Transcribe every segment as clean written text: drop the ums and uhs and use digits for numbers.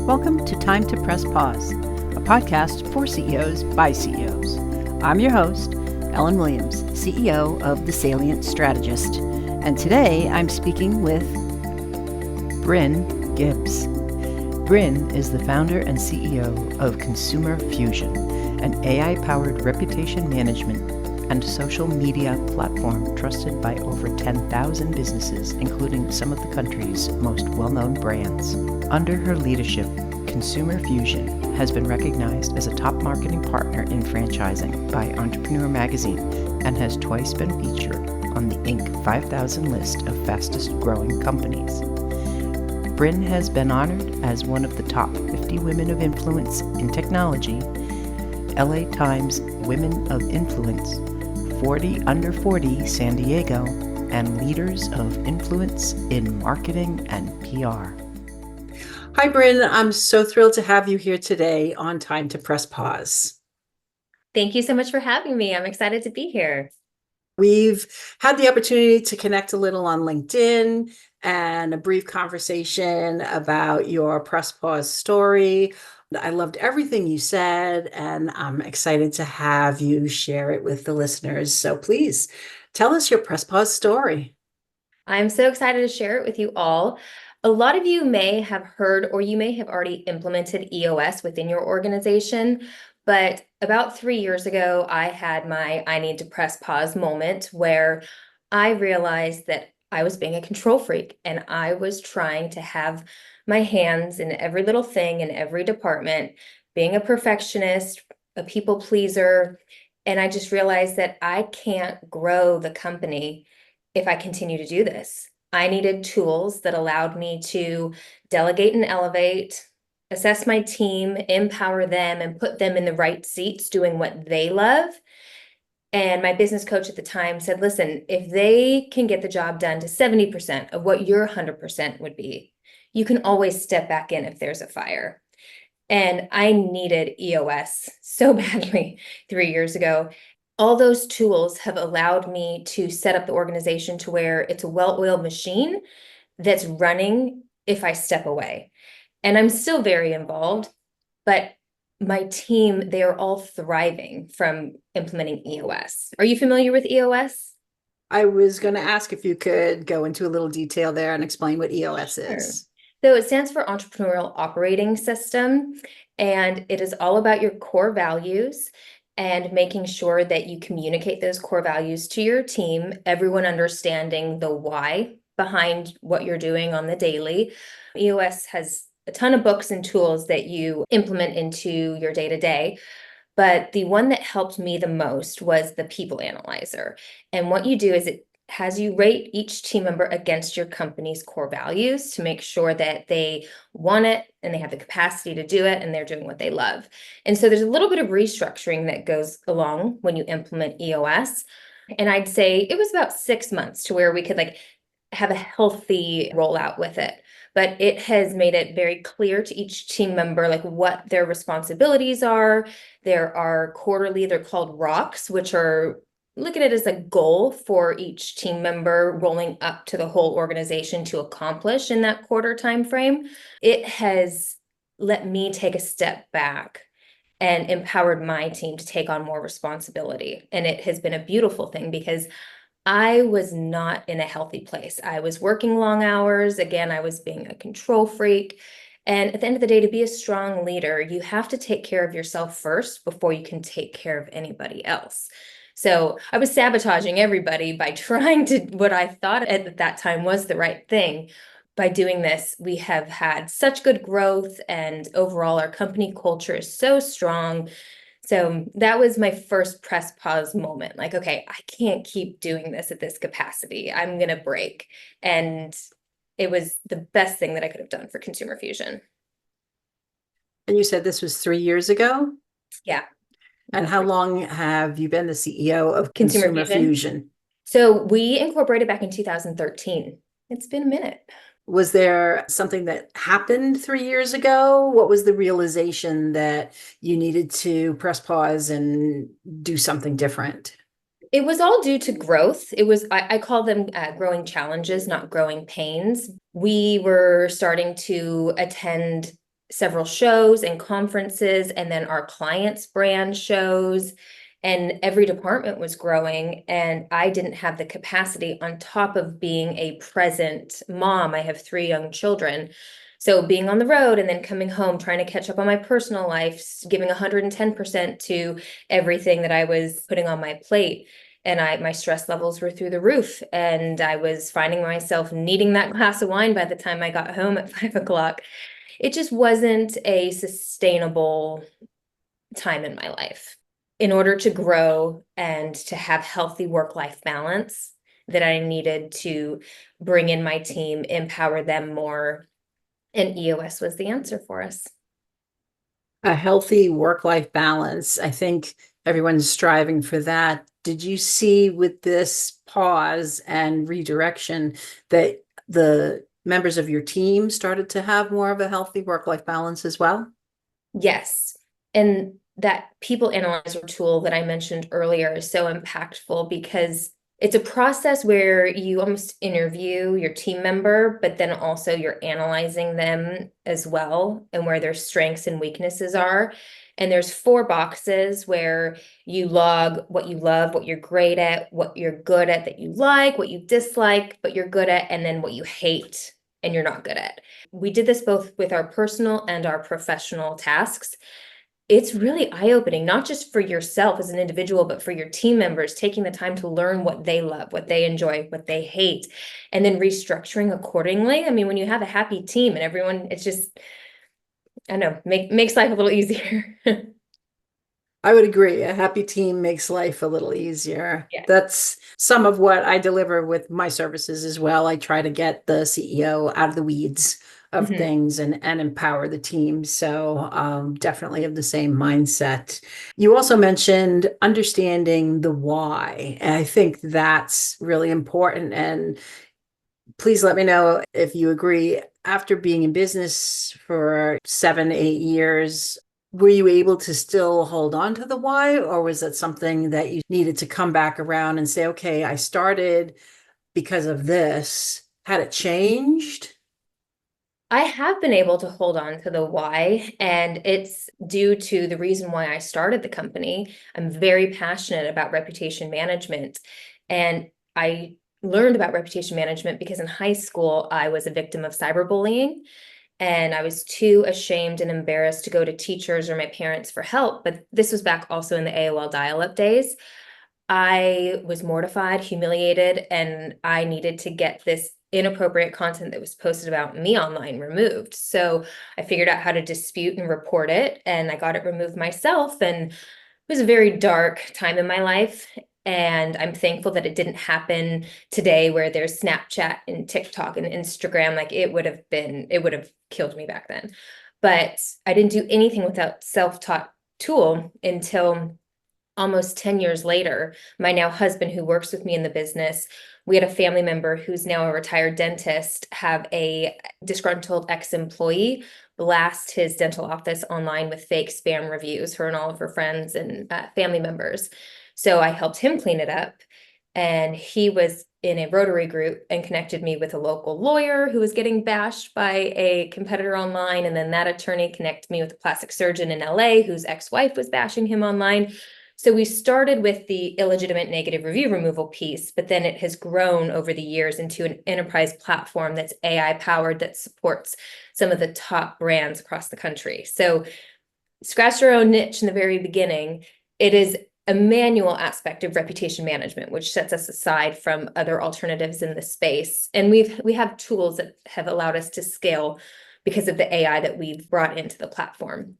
Welcome to Time to Press Pause, a podcast for CEOs by CEOs. I'm your host, Ellen Williams, CEO of The Salient Strategist, and today I'm speaking with Brynn Gibbs. Brynn is the founder and CEO of Consumer Fusion, an AI-powered reputation management and social media platform trusted by over 10,000 businesses, including some of the country's most well-known brands. Under her leadership, Consumer Fusion has been recognized as a top marketing partner in franchising by Entrepreneur magazine and has twice been featured on the Inc. 5000 list of fastest growing companies. Brynn has been honored as one of the top 50 women of influence in technology, LA Times Women of Influence, 40 Under 40 San Diego, and Leaders of Influence in Marketing and PR. Hi, Brynn. I'm so thrilled to have you here today on Time to Press Pause. Thank you so much for having me. I'm excited to be here. We've had the opportunity to connect a little on LinkedIn and a brief conversation about your Press Pause story. I loved everything you said, and I'm excited to have you share it with the listeners. So please tell us your Press Pause story. I'm so excited to share it with you all. A lot of you may have heard, or you may have already implemented EOS within your organization, but about 3 years ago, I had my I need to press pause moment where I realized that I was being a control freak and I was trying to have my hands in every little thing in every department, being a perfectionist, a people pleaser. And I just realized that I can't grow the company if I continue to do this. I needed tools that allowed me to delegate and elevate, assess my team, empower them, and put them in the right seats doing what they love. And my business coach at the time said, listen, if they can get the job done to 70% of what your 100% would be, you can always step back in if there's a fire. And I needed EOS so badly 3 years ago. All those tools have allowed me to set up the organization to where it's a well-oiled machine that's running if I step away. And I'm still very involved, but my team, they are all thriving from implementing EOS. Are you familiar with EOS? I was going to ask if you could go into a little detail there and explain what EOS is. So it stands for Entrepreneurial Operating System, and it is all about your core values and making sure that you communicate those core values to your team, everyone understanding the why behind what you're doing on the daily. EOS has a ton of books and tools that you implement into your day-to-day. But the one that helped me the most was the People Analyzer. And what you do is it has you rate each team member against your company's core values to make sure that they want it and they have the capacity to do it and they're doing what they love. And so there's a little bit of restructuring that goes along when you implement EOS. And I'd say it was about 6 months to where we could have a healthy rollout with it. But it has made it very clear to each team member what their responsibilities are. There are quarterly, they're called rocks, which are look at it as a goal for each team member rolling up to the whole organization to accomplish in that quarter time frame. It has let me take a step back and empowered my team to take on more responsibility. And it has been a beautiful thing because I was not in a healthy place. I was working long hours. Again, I was being a control freak. And at the end of the day, to be a strong leader, you have to take care of yourself first before you can take care of anybody else. So I was sabotaging everybody by trying to what I thought at that time was the right thing. By doing this, we have had such good growth, and overall, our company culture is so strong. So that was my first press pause moment. Okay, I can't keep doing this at this capacity. I'm going to break. And it was the best thing that I could have done for Consumer Fusion. And you said this was 3 years ago? Yeah. And how long have you been the CEO of Consumer Fusion? So we incorporated back in 2013. It's been a minute. Was there something that happened 3 years ago? What was the realization that you needed to press pause and do something different? It was all due to growth. It was, I call them growing challenges, not growing pains. We were starting to attend several shows and conferences, and then our clients' brand shows. And every department was growing, and I didn't have the capacity on top of being a present mom. I have 3 young children. So being on the road and then coming home, trying to catch up on my personal life, giving 110% to everything that I was putting on my plate. And my stress levels were through the roof. And I was finding myself needing that glass of wine by the time I got home at 5 o'clock. It just wasn't a sustainable time in my life. In order to grow and to have healthy work-life balance, that I needed to bring in my team, empower them more, and EOS was the answer for us. A healthy work-life balance. I think everyone's striving for that. Did you see with this pause and redirection that the members of your team started to have more of a healthy work-life balance as well? Yes. And that people analyzer tool that I mentioned earlier is so impactful because it's a process where you almost interview your team member, but then also you're analyzing them as well and where their strengths and weaknesses are. And there's 4 boxes where you log what you love, what you're great at, what you're good at that you like, what you dislike, but you're good at, and then what you hate and you're not good at. We did this both with our personal and our professional tasks. It's really eye-opening, not just for yourself as an individual, but for your team members, taking the time to learn what they love, what they enjoy, what they hate, and then restructuring accordingly. I mean, when you have a happy team and everyone, it's just, I don't know, makes life a little easier. I would agree. A happy team makes life a little easier. Yeah. That's some of what I deliver with my services as well. I try to get the CEO out of the weeds of Mhm. things and empower the team. So definitely have the same mindset. You also mentioned understanding the why. And I think that's really important. And please let me know if you agree. After being in business for 7, 8 years, were you able to still hold on to the why, or was that something that you needed to come back around and say, okay, I started because of this? Had it changed? I have been able to hold on to the why, and it's due to the reason why I started the company. I'm very passionate about reputation management, and I learned about reputation management because in high school I was a victim of cyberbullying, and I was too ashamed and embarrassed to go to teachers or my parents for help. But this was back also in the AOL dial-up days. I was mortified, humiliated, and I needed to get this inappropriate content that was posted about me online removed. So I figured out how to dispute and report it, and I got it removed myself. And it was a very dark time in my life. And I'm thankful that it didn't happen today where there's Snapchat and TikTok and Instagram. Like it would have killed me back then. But I didn't do anything without self-taught tool until almost 10 years later. My now husband, who works with me in the business, we had a family member who's now a retired dentist have a disgruntled ex-employee blast his dental office online with fake spam reviews, her and all of her friends and family members. So I helped him clean it up. And he was in a Rotary group and connected me with a local lawyer who was getting bashed by a competitor online. And then that attorney connected me with a plastic surgeon in LA whose ex-wife was bashing him online. So we started with the illegitimate negative review removal piece, but then it has grown over the years into an enterprise platform that's AI powered that supports some of the top brands across the country. So scratch your own niche in the very beginning. It is a manual aspect of reputation management, which sets us aside from other alternatives in the space. And we have tools that have allowed us to scale because of the AI that we've brought into the platform.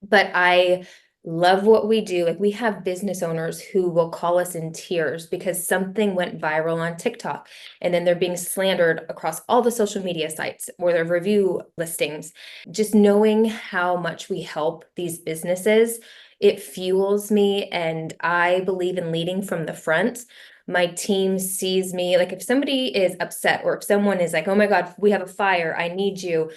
But I love what we do. Like we have business owners who will call us in tears because something went viral on TikTok and then they're being slandered across all the social media sites or their review listings. Just knowing how much we help these businesses, it fuels me, and I believe in leading from the front. My team sees me, like if somebody is upset or if someone is like, oh my God, we have a fire, I need you.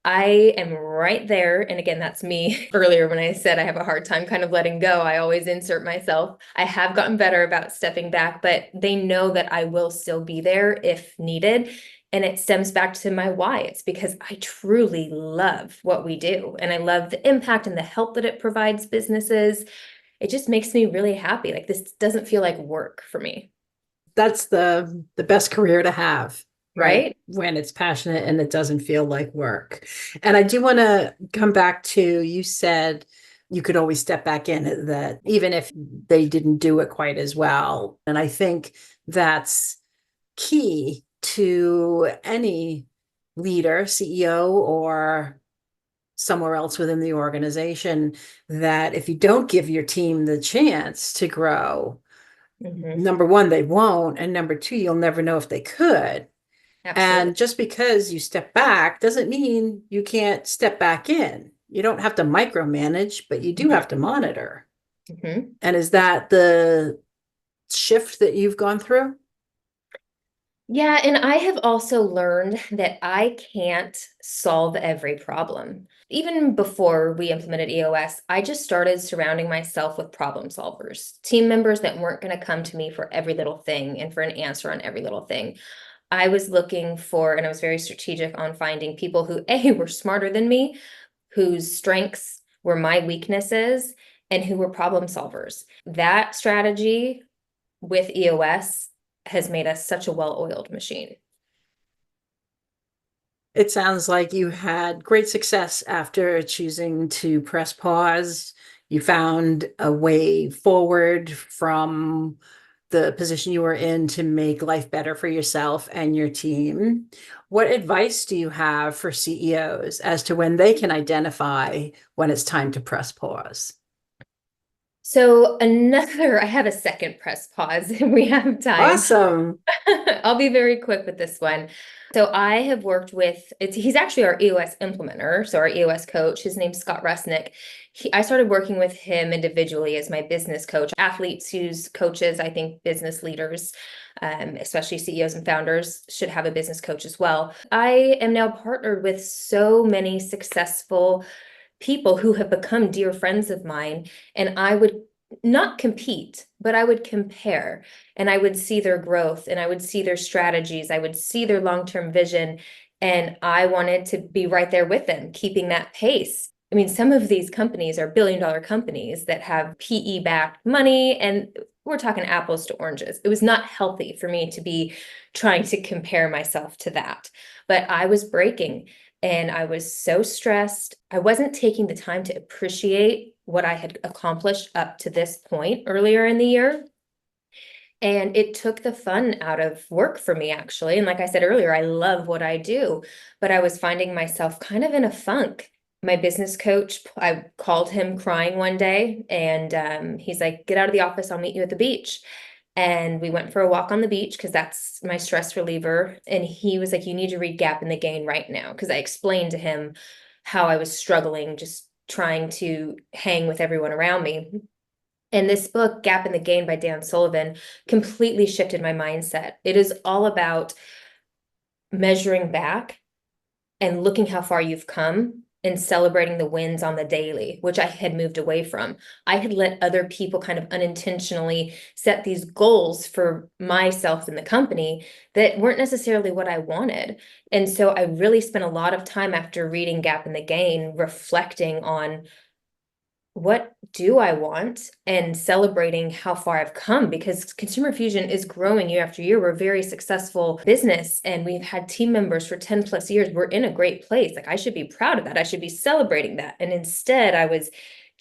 I am right there. And again, that's me earlier when I said I have a hard time kind of letting go. I always insert myself. I have gotten better about stepping back, but they know that I will still be there if needed. And it stems back to my why. It's because I truly love what we do. And I love the impact and the help that it provides businesses. It just makes me really happy. Like, this doesn't feel like work for me. That's the best career to have, right? Right? When it's passionate and it doesn't feel like work. And I do want to come back to, you said you could always step back in, that even if they didn't do it quite as well. And I think that's key to any leader, CEO, or somewhere else within the organization, that if you don't give your team the chance to grow, Mhm. number one, they won't. And number two, you'll never know if they could. Absolutely. And just because you step back doesn't mean you can't step back in. You don't have to micromanage, but you do Mhm. have to monitor. Mhm. And is that the shift that you've gone through? Yeah, and I have also learned that I can't solve every problem. Even before we implemented EOS, I just started surrounding myself with problem solvers, team members that weren't going to come to me for every little thing and for an answer on every little thing. I was looking for, and I was very strategic on finding people who, A, were smarter than me, whose strengths were my weaknesses, and who were problem solvers. That strategy with EOS has made us such a well-oiled machine. It sounds like you had great success after choosing to press pause. You found a way forward from the position you were in to make life better for yourself and your team. What advice do you have for CEOs as to when they can identify when it's time to press pause? So I have a second press pause if we have time. Awesome. I'll be very quick with this one. So I have worked with, he's actually our EOS implementer, so our EOS coach. His name's Scott Rusnick. I started working with him individually as my business coach. Athletes use coaches. I think business leaders, especially CEOs and founders, should have a business coach as well. I am now partnered with so many successful people who have become dear friends of mine, and I would not compete, but I would compare, and I would see their growth, and I would see their strategies, I would see their long-term vision, and I wanted to be right there with them, keeping that pace. I mean, some of these companies are billion-dollar companies that have PE-backed money, and we're talking apples to oranges. It was not healthy for me to be trying to compare myself to that, but I was breaking. And I was so stressed. I wasn't taking the time to appreciate what I had accomplished up to this point earlier in the year. And it took the fun out of work for me, actually. And like I said earlier, I love what I do, but I was finding myself kind of in a funk. My business coach, I called him crying one day, and he's like, "Get out of the office, I'll meet you at the beach." And we went for a walk on the beach because that's my stress reliever. And he was like, "You need to read Gap in the Gain right now." Because I explained to him how I was struggling, just trying to hang with everyone around me. And this book, Gap in the Gain by Dan Sullivan, completely shifted my mindset. It is all about measuring back and looking how far you've come and celebrating the wins on the daily, which I had moved away from. I had let other people kind of unintentionally set these goals for myself and the company that weren't necessarily what I wanted. And so I really spent a lot of time after reading Gap in the Gain reflecting on, what do I want, and celebrating how far I've come, because Consumer Fusion is growing year after year. We're a very successful business, and we've had team members for 10 plus years. We're in a great place. Like, I should be proud of that. I should be celebrating that. And instead, I was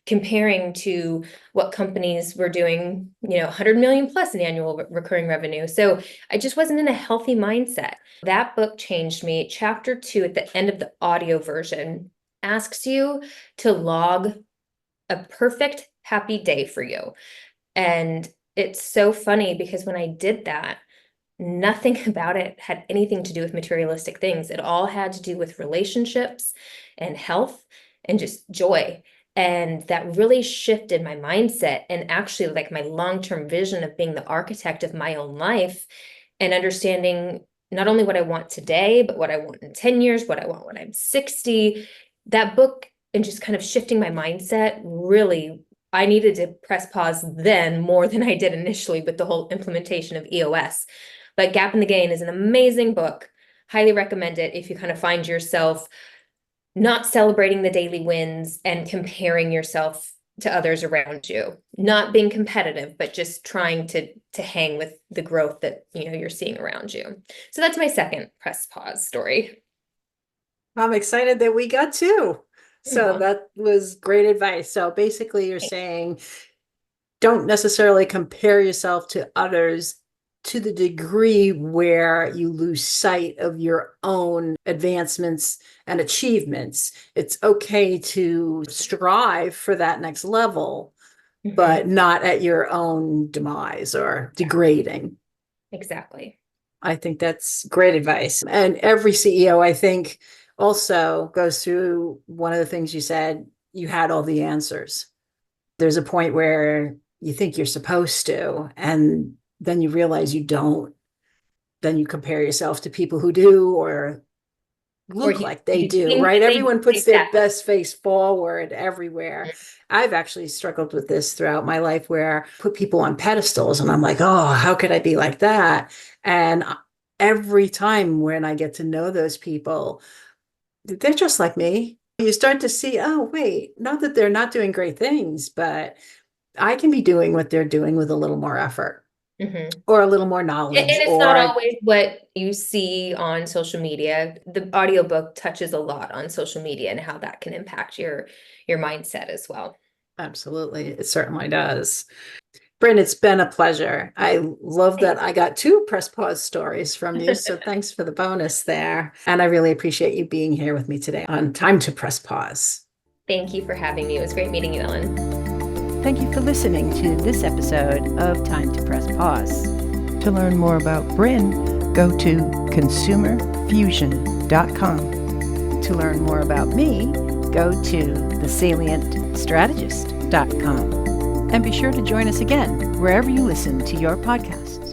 comparing to what companies were doing, 100 million plus in annual recurring revenue. So I just wasn't in a healthy mindset. That book changed me. Chapter 2 at the end of the audio version asks you to log a perfect happy day for you. And it's so funny because when I did that, nothing about it had anything to do with materialistic things. It all had to do with relationships and health and just joy. And that really shifted my mindset, and actually like my long-term vision of being the architect of my own life and understanding not only what I want today, but what I want in 10 years, what I want when I'm 60. That book, and just kind of shifting my mindset, really, I needed to press pause then more than I did initially with the whole implementation of EOS. But Gap in the Gain is an amazing book. highly recommend it if you kind of find yourself not celebrating the daily wins and comparing yourself to others around you, not being competitive, but just trying to hang with the growth that you're seeing around you. So that's my second press pause story. I'm excited that we got two. So that was great advice. So basically you're saying don't necessarily compare yourself to others to the degree where you lose sight of your own advancements and achievements. It's okay to strive for that next level, but not at your own demise or degrading. Exactly. I think that's great advice. And every CEO, I think, also goes through one of the things you said, you had all the answers. There's a point where you think you're supposed to, and then you realize you don't. Then you compare yourself to people who do or look like they do, right? Everyone puts their best face forward everywhere. I've actually struggled with this throughout my life where I put people on pedestals and I'm like, oh, how could I be like that? And every time when I get to know those people, they're just like me. You start to see, oh, wait, not that they're not doing great things, but I can be doing what they're doing with a little more effort. Or a little more knowledge. And it's not always what you see on social media. The audiobook touches a lot on social media and how that can impact your mindset as well. Absolutely. It certainly does. Brynn, it's been a pleasure. I love that I got two press pause stories from you. So thanks for the bonus there. And I really appreciate you being here with me today on Time to Press Pause. Thank you for having me. It was great meeting you, Ellen. Thank you for listening to this episode of Time to Press Pause. To learn more about Brynn, go to consumerfusion.com. To learn more about me, go to thesalientstrategist.com. And be sure to join us again wherever you listen to your podcasts.